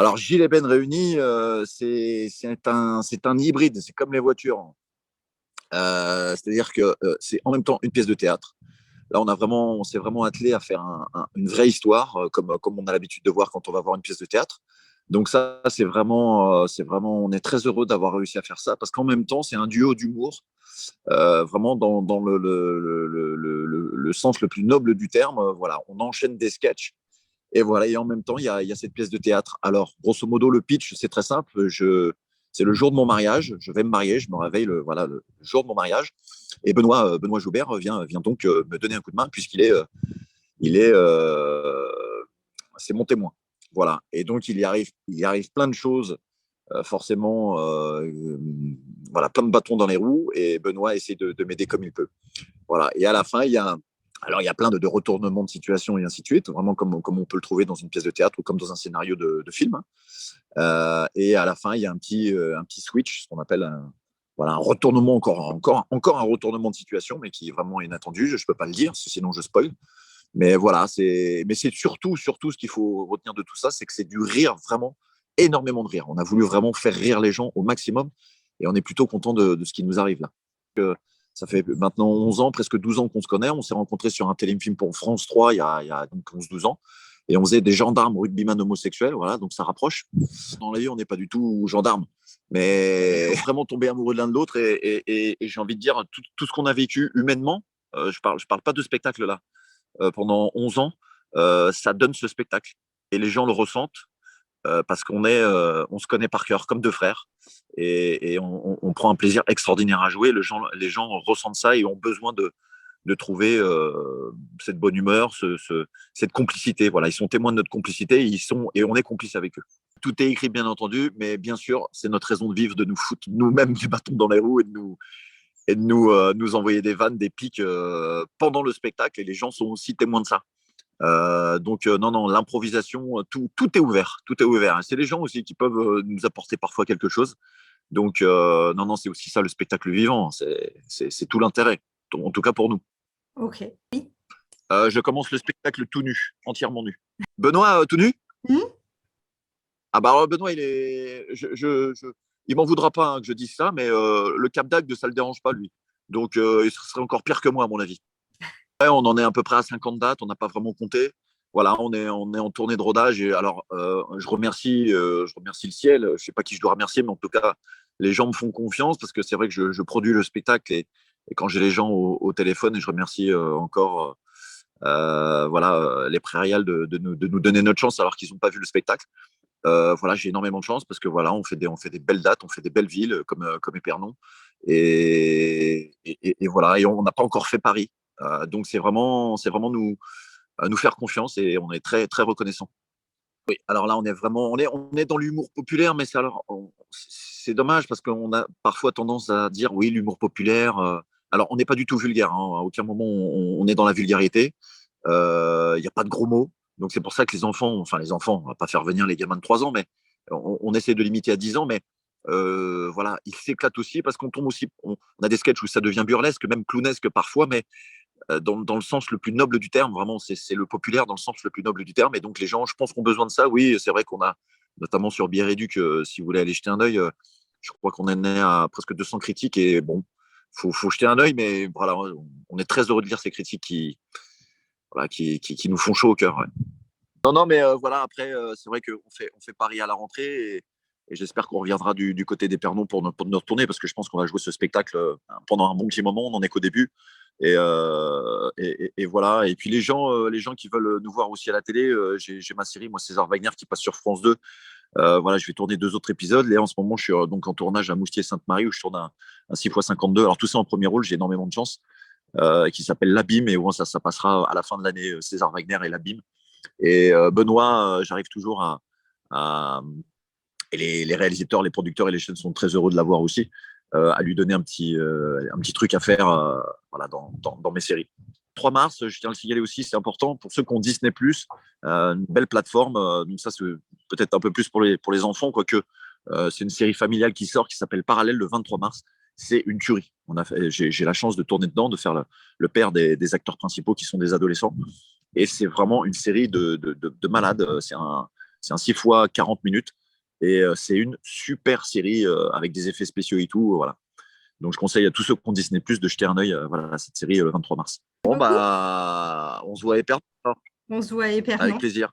Alors, Gilles et Ben réunis, c'est un hybride, c'est comme les voitures. C'est-à-dire que c'est en même temps une pièce de théâtre. Là, on s'est vraiment attelé à faire une vraie histoire, comme on a l'habitude de voir quand on va voir une pièce de théâtre. Donc ça, on est très heureux d'avoir réussi à faire ça parce qu'en même temps, c'est un duo d'humour, vraiment dans le sens le plus noble du terme. Voilà, on enchaîne des sketchs et voilà, et en même temps, il y a cette pièce de théâtre. Alors, grosso modo, le pitch, c'est très simple. C'est le jour de mon mariage. Je vais me marier. Je me réveille le jour de mon mariage. Et Benoît Joubert vient donc me donner un coup de main puisqu'il est, c'est mon témoin. Voilà. Et donc, il y arrive plein de choses, forcément, voilà, plein de bâtons dans les roues. Et Benoît essaie de m'aider comme il peut. Voilà. Et à la fin, il y a plein de retournements de situation et ainsi de suite, vraiment comme on peut le trouver dans une pièce de théâtre ou comme dans un scénario de film. Et à la fin, il y a un petit switch, ce qu'on appelle voilà, un retournement, encore un retournement de situation, mais qui est vraiment inattendu. Je ne peux pas le dire, sinon je spoil. Mais voilà, c'est surtout ce qu'il faut retenir de tout ça, c'est que c'est du rire, vraiment énormément de rire. On a voulu vraiment faire rire les gens au maximum et on est plutôt content de ce qui nous arrive là. Ça fait maintenant 11 ans, presque 12 ans qu'on se connaît. On s'est rencontrés sur un téléfilm pour France 3 il y a donc 11-12 ans. Et on faisait des gendarmes rugbyman homosexuels. Voilà, donc ça rapproche. Dans la vie, on n'est pas du tout gendarmes. Mais vraiment tomber amoureux de l'un de l'autre. Et j'ai envie de dire, tout ce qu'on a vécu humainement, je parle pas de spectacle là, pendant 11 ans, ça donne ce spectacle. Et les gens le ressentent parce on se connaît par cœur comme deux frères et on prend un plaisir extraordinaire à jouer. Les gens ressentent ça et ont besoin de trouver cette bonne humeur, cette complicité. Voilà, ils sont témoins de notre complicité et on est complices avec eux. Tout est écrit, bien entendu, mais bien sûr, c'est notre raison de vivre de nous foutre nous-mêmes du bâton dans les roues et de nous envoyer des vannes, des pics pendant le spectacle. Et les gens sont aussi témoins de ça. Donc non, non, l'improvisation, tout est ouvert, tout est ouvert. C'est les gens aussi qui peuvent nous apporter parfois quelque chose. Donc non, non, c'est aussi ça le spectacle vivant. C'est tout l'intérêt, en tout cas pour nous. Ok. Oui. Je commence le spectacle tout nu, entièrement nu. Benoît, tout nu? Hmm. Ah bah alors, Benoît, il m'en voudra pas hein, que je dise ça, mais le Cap d'Agde, ça le dérange pas lui. Donc il serait encore pire que moi à mon avis. Ouais, on en est à peu près à 50 dates, on n'a pas vraiment compté. Voilà, on est en tournée de rodage. Et alors, je remercie le ciel. Je ne sais pas qui je dois remercier, mais en tout cas, les gens me font confiance parce que c'est vrai que je produis le spectacle et quand j'ai les gens au téléphone, et je remercie encore voilà, les Prairiales de nous donner notre chance alors qu'ils n'ont pas vu le spectacle. Voilà, j'ai énormément de chance parce que voilà, on fait des belles dates, on fait des belles villes comme Épernon. Et voilà, et on n'a pas encore fait Paris. Donc c'est vraiment nous faire confiance et on est très, très reconnaissant. Oui, alors là, on est vraiment, on est dans l'humour populaire, mais c'est dommage parce qu'on a parfois tendance à dire oui, l'humour populaire. Alors, on n'est pas du tout vulgaire, hein, à aucun moment on est dans la vulgarité. Il n'y a pas de gros mots. Donc, c'est pour ça que les enfants, on va pas faire venir les gamins de 3 ans, mais on essaie de limiter à 10 ans, mais voilà, ils s'éclatent aussi parce qu'on tombe aussi, on a des sketchs où ça devient burlesque, même clownesque parfois, mais dans le sens le plus noble du terme. Vraiment, c'est le populaire dans le sens le plus noble du terme. Et donc, les gens, je pense, ont besoin de ça. Oui, c'est vrai qu'on a, notamment sur Bière Éduc, si vous voulez aller jeter un œil, je crois qu'on en est à presque 200 critiques. Et bon, faut jeter un œil, mais voilà, on est très heureux de lire ces critiques voilà, qui nous font chaud au cœur. Ouais. Non, non, mais voilà, après, c'est vrai qu'on fait Paris à la rentrée et j'espère qu'on reviendra du côté des Pernons pour notre tournée parce que je pense qu'on va jouer ce spectacle pendant un bon petit moment. On n'en est qu'au début. Et voilà. Et puis les gens qui veulent nous voir aussi à la télé, j'ai ma série, moi, César Wagner, qui passe sur France 2. Voilà, je vais tourner 2 autres épisodes. Et en ce moment, je suis donc en tournage à Moustier-Sainte-Marie où je tourne un 6x52. Alors, tout ça en premier rôle, j'ai énormément de chance, qui s'appelle L'Abîme. Et bon, ça passera à la fin de l'année, César Wagner et L'Abîme. Et Benoît, j'arrive toujours à- et les réalisateurs, les producteurs et les chaînes sont très heureux de l'avoir aussi, à lui donner un petit truc à faire voilà, dans mes séries. 3 mars, je tiens à le signaler aussi, c'est important pour ceux qui ont Disney+, une belle plateforme. Donc ça, c'est peut-être un peu plus pour les enfants, quoique c'est une série familiale qui sort, qui s'appelle Parallèle le 23 mars. C'est une tuerie. J'ai la chance de tourner dedans, de faire le père des acteurs principaux qui sont des adolescents. Et c'est vraiment une série de malades. C'est un 6 fois 40 minutes. Et c'est une super série avec des effets spéciaux et tout. Voilà. Donc, je conseille à tous ceux qui ont Disney Plus de jeter un œil voilà, à cette série le 23 mars. Bon, Beaucoup. bah, on se voit à Épernay. On se voit à Avec Épernon. plaisir.